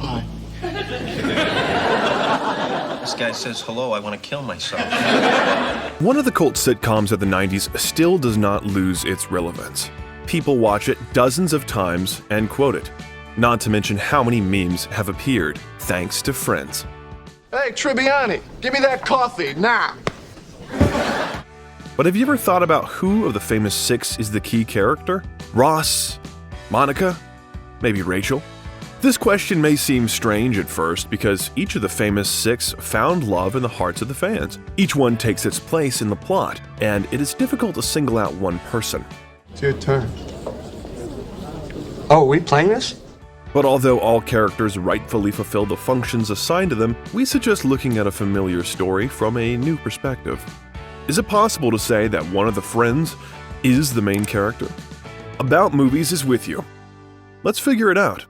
Hi. This guy says hello, I want to kill myself. One of the cult sitcoms of the 90s still does not lose its relevance. People watch it dozens of times and quote it. Not to mention how many memes have appeared thanks to Friends. Hey, Tribbiani, give me that coffee, now! But have you ever thought about who of the famous six is the key character? Ross? Monica? Maybe Rachel? This question may seem strange at first because each of the famous six found love in the hearts of the fans. Each one takes its place in the plot, and it is difficult to single out one person. It's your turn. Oh, are we playing this? But although all characters rightfully fulfill the functions assigned to them, we suggest looking at a familiar story from a new perspective. Is it possible to say that one of the friends is the main character? About Movies is with you. Let's figure it out.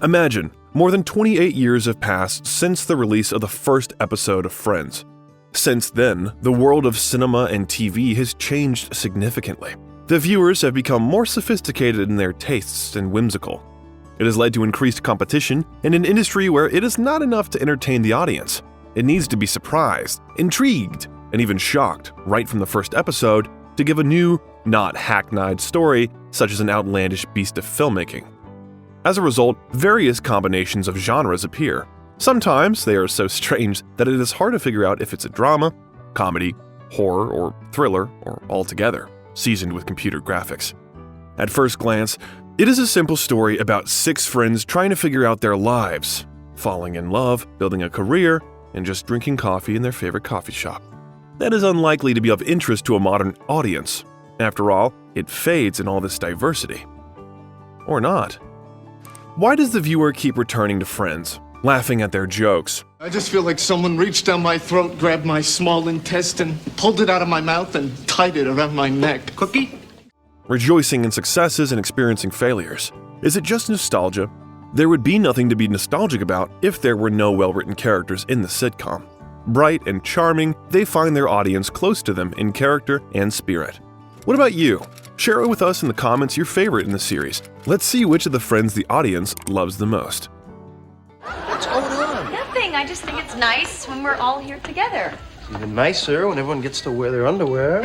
Imagine, more than 28 years have passed since the release of the first episode of Friends. Since then, the world of cinema and TV has changed significantly. The viewers have become more sophisticated in their tastes and whimsical. It has led to increased competition in an industry where it is not enough to entertain the audience. It needs to be surprised, intrigued, and even shocked right from the first episode to give a new, not hackneyed story such as an outlandish beast of filmmaking. As a result, various combinations of genres appear. Sometimes they are so strange that it is hard to figure out if it's a drama, comedy, horror, or thriller, or all together, seasoned with computer graphics. At first glance, it is a simple story about six friends trying to figure out their lives, falling in love, building a career, and just drinking coffee in their favorite coffee shop. That is unlikely to be of interest to a modern audience. After all, it fades in all this diversity. Or not. Why does the viewer keep returning to Friends, laughing at their jokes? I just feel like someone reached down my throat, grabbed my small intestine, pulled it out of my mouth, and tied it around my neck. Cookie? Rejoicing in successes and experiencing failures. Is it just nostalgia? There would be nothing to be nostalgic about if there were no well-written characters in the sitcom. Bright and charming, they find their audience close to them in character and spirit. What about you? Share it with us in the comments your favorite in the series. Let's see which of the Friends the audience loves the most. What's going on? Nothing. I just think it's nice when we're all here together. It's even nicer when everyone gets to wear their underwear.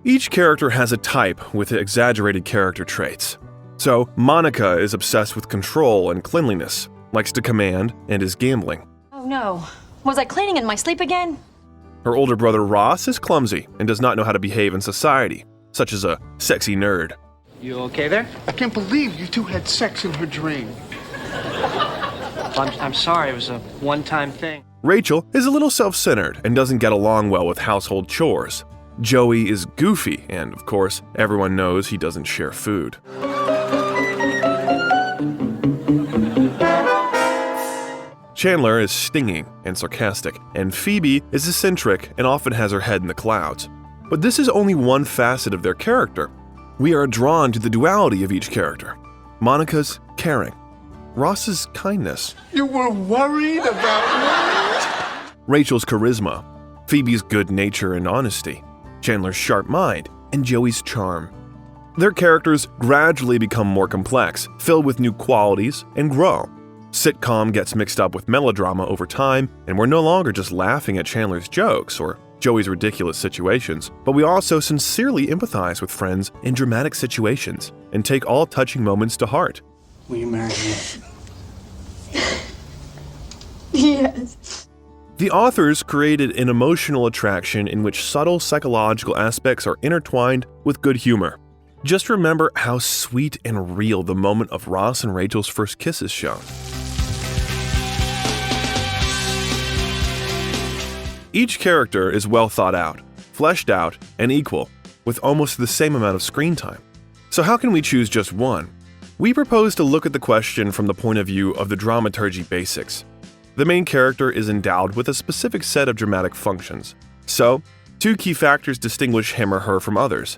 Each character has a type with exaggerated character traits. So, Monica is obsessed with control and cleanliness, likes to command, and is gambling. Oh no. Was I cleaning in my sleep again? Her older brother Ross is clumsy and does not know how to behave in society, such as a sexy nerd. You okay there? I can't believe you two had sex in her dream. I'm sorry, it was a one-time thing. Rachel is a little self-centered and doesn't get along well with household chores. Joey is goofy, and of course, everyone knows he doesn't share food. Chandler is stinging and sarcastic, and Phoebe is eccentric and often has her head in the clouds. But this is only one facet of their character. We are drawn to the duality of each character. Monica's caring, Ross's kindness, You were worried about me? Rachel's charisma, Phoebe's good nature and honesty, Chandler's sharp mind, and Joey's charm. Their characters gradually become more complex, filled with new qualities, and grow. Sitcom gets mixed up with melodrama over time, and we're no longer just laughing at Chandler's jokes or Joey's ridiculous situations, but we also sincerely empathize with friends in dramatic situations and take all touching moments to heart. Will you marry me? Yes. The authors created an emotional attraction in which subtle psychological aspects are intertwined with good humor. Just remember how sweet and real the moment of Ross and Rachel's first kiss is shown. Each character is well thought out, fleshed out, and equal, with almost the same amount of screen time. So how can we choose just one? We propose to look at the question from the point of view of the dramaturgy basics. The main character is endowed with a specific set of dramatic functions. So, two key factors distinguish him or her from others.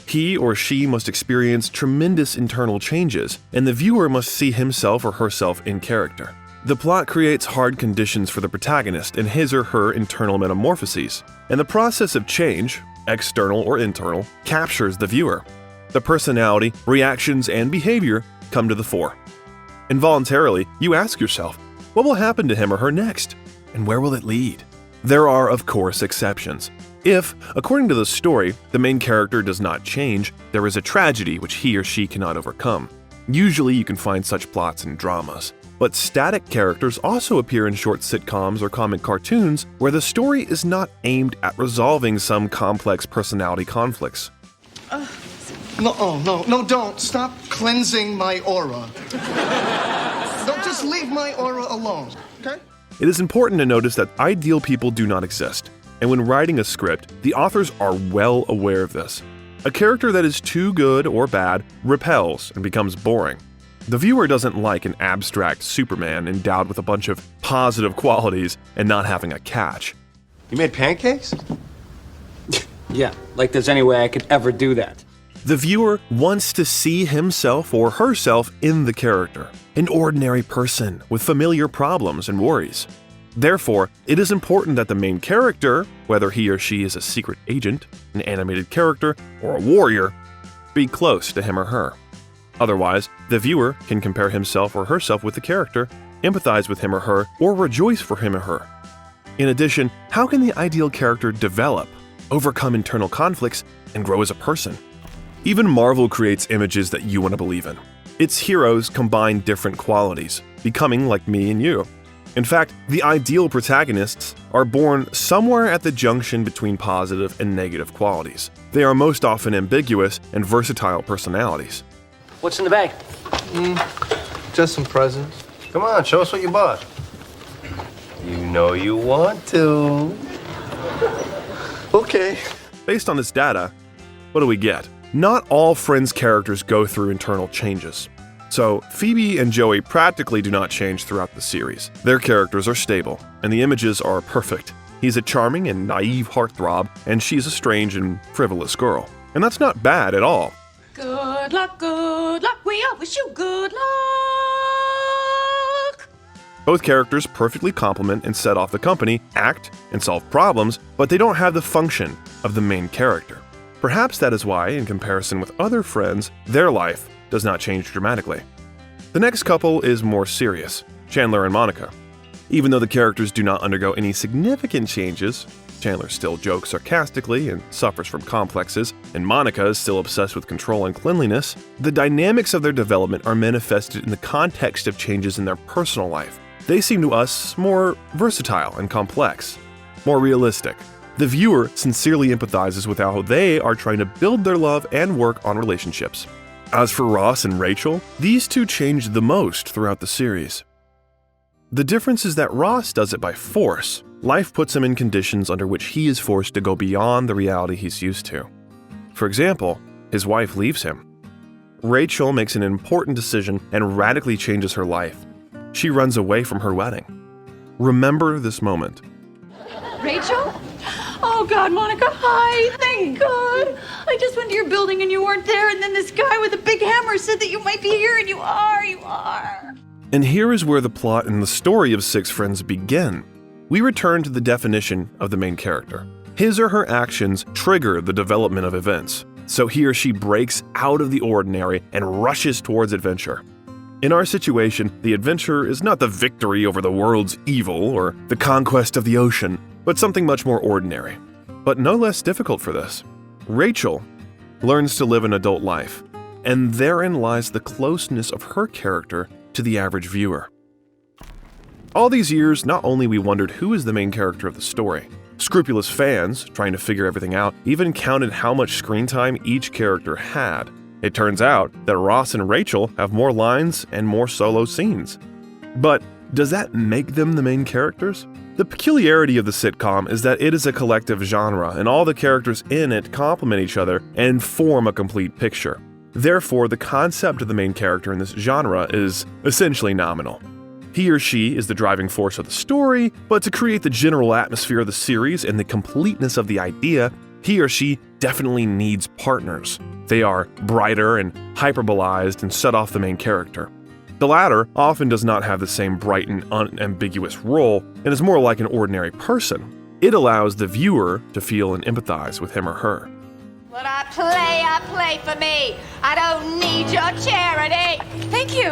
He or she must experience tremendous internal changes, and the viewer must see himself or herself in character. The plot creates hard conditions for the protagonist in his or her internal metamorphoses, and the process of change, external or internal, captures the viewer. The personality, reactions, and behavior come to the fore. Involuntarily, you ask yourself, what will happen to him or her next? And where will it lead? There are, of course, exceptions. If, according to the story, the main character does not change, there is a tragedy which he or she cannot overcome. Usually you can find such plots in dramas. But static characters also appear in short sitcoms or comic cartoons where the story is not aimed at resolving some complex personality conflicts. No, don't. Stop cleansing my aura. Don't just leave my aura alone, okay? It is important to notice that ideal people do not exist, and when writing a script, the authors are well aware of this. A character that is too good or bad repels and becomes boring. The viewer doesn't like an abstract Superman endowed with a bunch of positive qualities and not having a catch. You made pancakes? Yeah, like there's any way I could ever do that. The viewer wants to see himself or herself in the character, an ordinary person with familiar problems and worries. Therefore, it is important that the main character, whether he or she is a secret agent, an animated character, or a warrior, be close to him or her. Otherwise, the viewer can compare himself or herself with the character, empathize with him or her, or rejoice for him or her. In addition, how can the ideal character develop, overcome internal conflicts, and grow as a person? Even Marvel creates images that you want to believe in. Its heroes combine different qualities, becoming like me and you. In fact, the ideal protagonists are born somewhere at the junction between positive and negative qualities. They are most often ambiguous and versatile personalities. What's in the bag? Just some presents. Come on, show us what you bought. You know you want to. Okay. Based on this data, what do we get? Not all Friends characters go through internal changes. So, Phoebe and Joey practically do not change throughout the series. Their characters are stable, and the images are perfect. He's a charming and naive heartthrob, and she's a strange and frivolous girl. And that's not bad at all. Good luck, we all wish you good luck. Both characters perfectly complement and set off the company, act, and solve problems, but they don't have the function of the main character. Perhaps that is why, in comparison with other Friends, their life does not change dramatically. The next couple is more serious, Chandler and Monica. Even though the characters do not undergo any significant changes, Chandler still jokes sarcastically and suffers from complexes, and Monica is still obsessed with control and cleanliness, the dynamics of their development are manifested in the context of changes in their personal life. They seem to us more versatile and complex, more realistic. The viewer sincerely empathizes with how they are trying to build their love and work on relationships. As for Ross and Rachel, these two change the most throughout the series. The difference is that Ross does it by force. Life puts him in conditions under which he is forced to go beyond the reality he's used to. For example, his wife leaves him. Rachel makes an important decision and radically changes her life. She runs away from her wedding. Remember this moment. Rachel? Oh God, Monica, hi, thank God. I just went to your building and you weren't there, and then this guy with a big hammer said that you might be here, and you are. And here is where the plot and the story of Six Friends begin. We return to the definition of the main character. His or her actions trigger the development of events, so he or she breaks out of the ordinary and rushes towards adventure. In our situation, the adventure is not the victory over the world's evil or the conquest of the ocean, but something much more ordinary, but no less difficult for this. Rachel learns to live an adult life, and therein lies the closeness of her character to the average viewer. All these years, not only we wondered who is the main character of the story, scrupulous fans, trying to figure everything out, even counted how much screen time each character had. It turns out that Ross and Rachel have more lines and more solo scenes. But does that make them the main characters? The peculiarity of the sitcom is that it is a collective genre, and all the characters in it complement each other and form a complete picture. Therefore, the concept of the main character in this genre is essentially nominal. He or she is the driving force of the story, but to create the general atmosphere of the series and the completeness of the idea, he or she definitely needs partners. They are brighter and hyperbolized and set off the main character. The latter often does not have the same bright and unambiguous role and is more like an ordinary person. It allows the viewer to feel and empathize with him or her. What up, play for me. I don't need your charity. Thank you.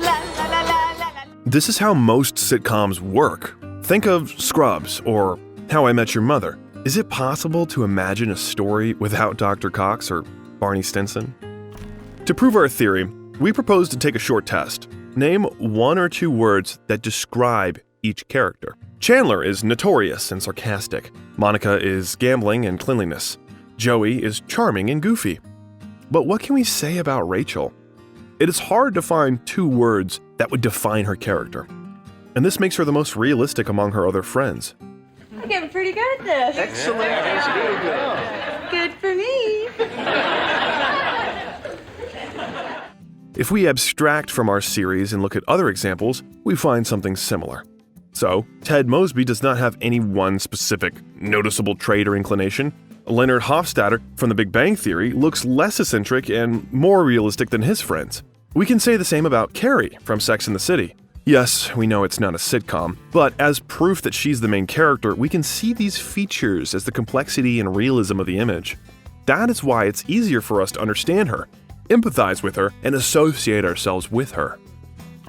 La la la la la la. This is how most sitcoms work. Think of Scrubs or How I Met Your Mother. Is it possible to imagine a story without Dr. Cox or Barney Stinson? To prove our theory, we propose to take a short test. Name 1 or 2 words that describe each character. Chandler is notorious and sarcastic. Monica is gambling and cleanliness. Joey is charming and goofy. But what can we say about Rachel? It is hard to find 2 words that would define her character. And this makes her the most realistic among her other friends. I'm getting pretty good at this. Excellent. Good for me. If we abstract from our series and look at other examples, we find something similar. So, Ted Mosby does not have any one specific, noticeable trait or inclination. Leonard Hofstadter from The Big Bang Theory looks less eccentric and more realistic than his friends. We can say the same about Carrie from Sex and the City. Yes, we know it's not a sitcom, but as proof that she's the main character, we can see these features as the complexity and realism of the image. That is why it's easier for us to understand her, empathize with her, and associate ourselves with her.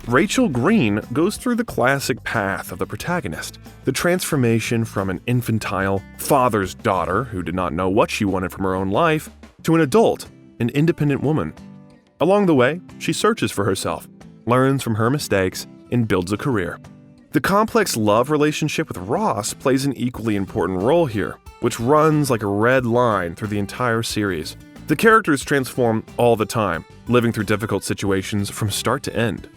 Rachel Green goes through the classic path of the protagonist, the transformation from an infantile father's daughter who did not know what she wanted from her own life to an adult, an independent woman. Along the way, she searches for herself, learns from her mistakes, and builds a career. The complex love relationship with Ross plays an equally important role here, which runs like a red line through the entire series. The characters transform all the time, living through difficult situations from start to end.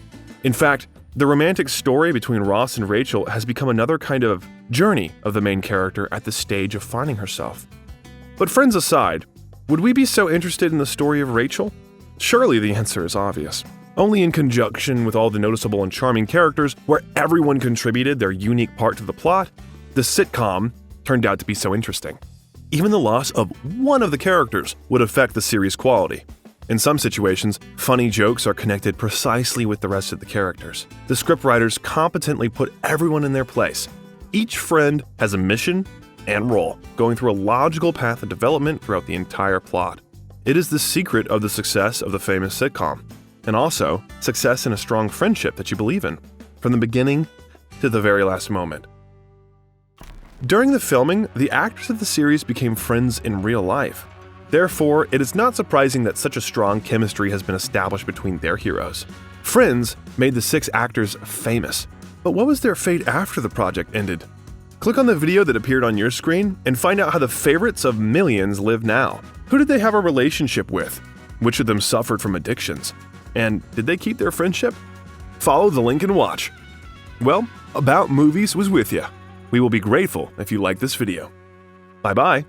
In fact, the romantic story between Ross and Rachel has become another kind of journey of the main character at the stage of finding herself. But friends aside, would we be so interested in the story of Rachel? Surely the answer is obvious. Only in conjunction with all the noticeable and charming characters where everyone contributed their unique part to the plot, the sitcom turned out to be so interesting. Even the loss of one of the characters would affect the series' quality. In some situations, funny jokes are connected precisely with the rest of the characters. The scriptwriters competently put everyone in their place. Each friend has a mission and role, going through a logical path of development throughout the entire plot. It is the secret of the success of the famous sitcom, and also success in a strong friendship that you believe in, from the beginning to the very last moment. During the filming, the actors of the series became friends in real life. Therefore, it is not surprising that such a strong chemistry has been established between their heroes. Friends made the 6 actors famous, but what was their fate after the project ended? Click on the video that appeared on your screen and find out how the favorites of millions live now. Who did they have a relationship with? Which of them suffered from addictions? And did they keep their friendship? Follow the link and watch. Well, About Movies was with you. We will be grateful if you like this video. Bye-bye.